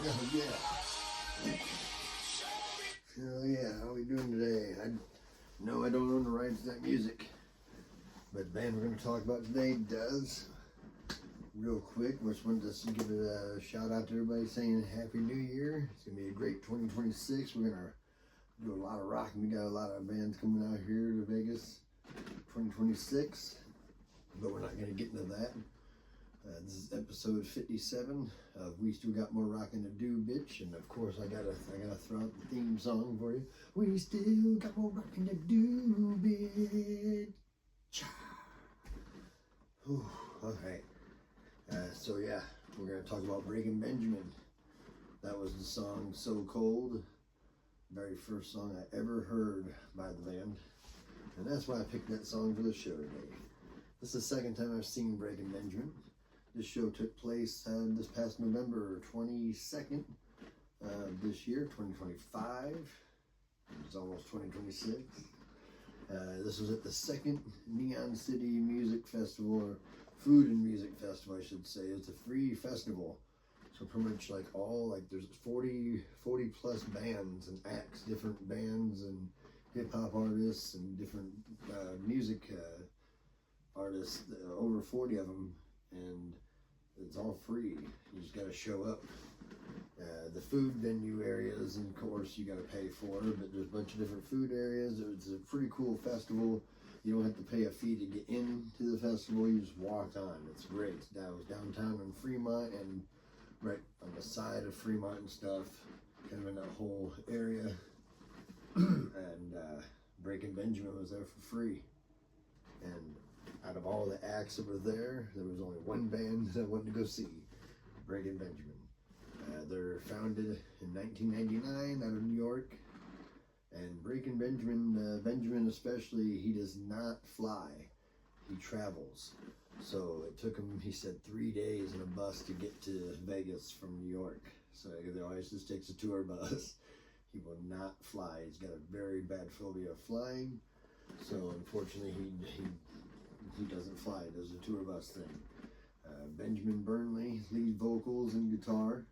Oh yeah. Oh yeah. How we doing today? I know I don't own the rights to that music, but the band we're going to talk about today does. Real quick, just wanted to give it a shout out to everybody saying Happy New Year. It's going to be a great 2026. We're going to do a lot of rocking. We got a lot of bands coming out here to Vegas 2026, but we're not going to get into that. This is episode 57 of We Still Got More Rockin' to Do, Bitch. And of course, I gotta throw out the theme song for you. We still got more rockin' to do, bitch. Whew, all right. So yeah, we're gonna talk about Breaking Benjamin. That was the song So Cold. Very first song I ever heard by the band. And that's why I picked that song for the show today. This is the second time I've seen Breaking Benjamin. This show took place this past November 22nd this year, 2025. It's almost 2026. This was at the second Neon City Music Festival, or Food and Music Festival, I should say. It's a free festival. So pretty much there's 40 plus bands and acts, different bands and hip hop artists and different music artists, over 40 of them. And it's all free. You just got to show up. The food venue areas, and of course, you got to pay for it, but there's a bunch of different food areas. It's a pretty cool festival. You don't have to pay a fee to get into the festival. You just walk on. It's great. That was downtown in Fremont and right on the side of Fremont and stuff, kind of in that whole area. And Breaking Benjamin was there for free. And out of all the acts that were there, there was only one band that I wanted to go see, Breaking Benjamin. They're founded in 1999 out of New York. And Breaking Benjamin, Benjamin especially, he does not fly. He travels. So it took him, he said, 3 days in a bus to get to Vegas from New York. So he always just takes a tour bus. He will not fly. He's got a very bad phobia of flying. So unfortunately, he doesn't fly. He does a tour bus thing. Benjamin Burnley, lead vocals and guitar,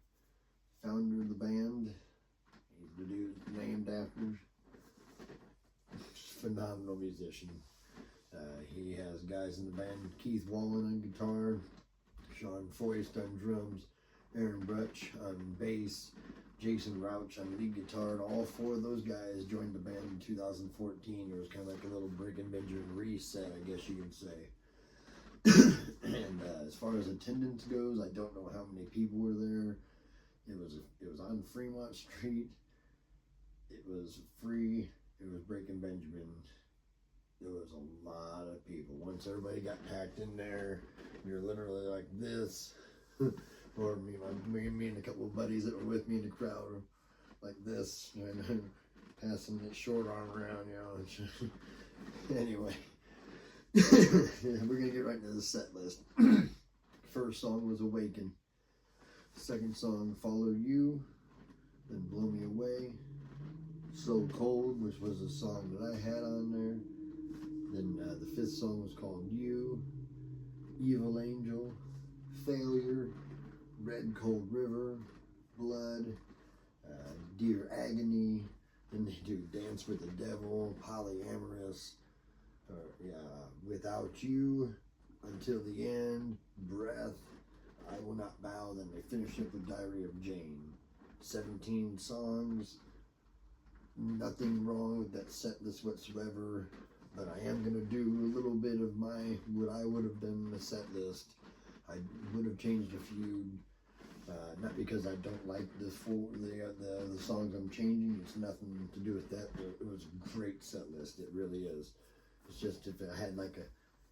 founder of the band. He's the dude named after. Phenomenal musician. He has guys in the band: Keith Wallen on guitar, Sean Foist on drums, Aaron Brutch on bass, Jason Rauch on lead guitar, and all four of those guys joined the band in 2014. It was kind of like a little Breaking Benjamin reset, I guess you could say. And as far as attendance goes, I don't know how many people were there. It was on Fremont Street. It was free. It was Breaking Benjamin. There was a lot of people. Once everybody got packed in there, you're literally like this. Or me and a couple of buddies that were with me in the crowd were like this, and passing the short arm around, Anyway, we're gonna get right into the set list. First song was Awaken. Second song, Follow You. Then Blow Me Away. So Cold, which was a song that I had on there. Then the fifth song was called You. Evil Angel. Failure. Red Cold River, Blood, Dear Agony. Then they do Dance with the Devil, Polyamorous, Without You, Until the End, Breath, I Will Not Bow. Then they finish up with Diary of Jane. 17 songs. Nothing wrong with that set list whatsoever, but I am going to do a little bit of what I would have done in the set list. I would have changed a few. Not because I don't like the songs I'm changing. It's nothing to do with that. It was a great set list. It really is. It's just if I had like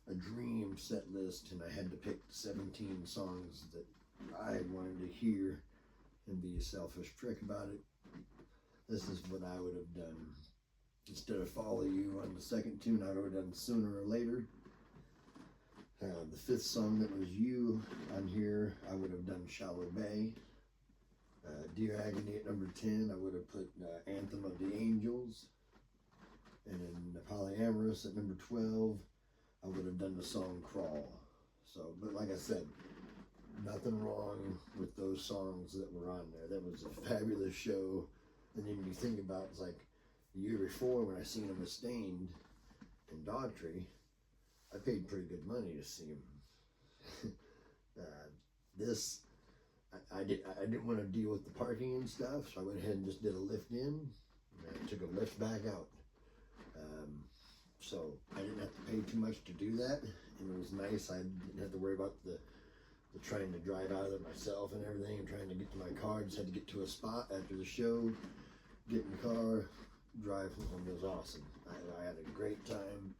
a dream set list and I had to pick 17 songs that I wanted to hear and be a selfish prick about it, this is what I would have done. Instead of Follow You on the second tune, I would have done Sooner or Later. The fifth song that was You on here, I would have done Shallow Bay. Dear Agony at number 10, I would have put Anthem of the Angels. And then Polyamorous at number 12, I would have done the song Crawl. So, but like I said, nothing wrong with those songs that were on there. That was a fabulous show. And then you think about, it's like the year before when I seen them with Stained in Daughtry, I paid pretty good money to see them. This, I didn't want to deal with the parking and stuff, so I went ahead and just did a lift in, and I took a lift back out. So I didn't have to pay too much to do that, and it was nice. I didn't have to worry about the trying to drive out of there myself and everything, and trying to get to my car. Just had to get to a spot after the show, get in the car, drive home. It was awesome. I had a great time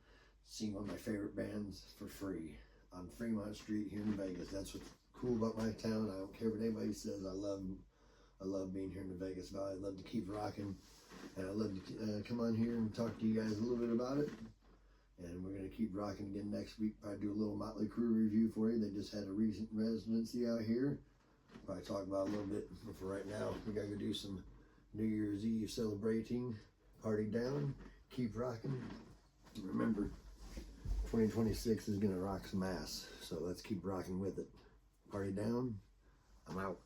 seeing one of my favorite bands for free on Fremont Street here in Vegas. That's what's cool about my town. I don't care what anybody says. I love being here in the Vegas Valley. I love to keep rocking, and I love to come on here and talk to you guys a little bit about it. And we're going to keep rocking again next week. Probably do a little Motley Crue review for you. They just had a recent residency out here. Probably talk about a little bit. But for right now, we got to go do some New Year's Eve celebrating. Party down. Keep rocking. Remember, 2026 is going to rock some ass. So let's keep rocking with it. Party down. I'm out.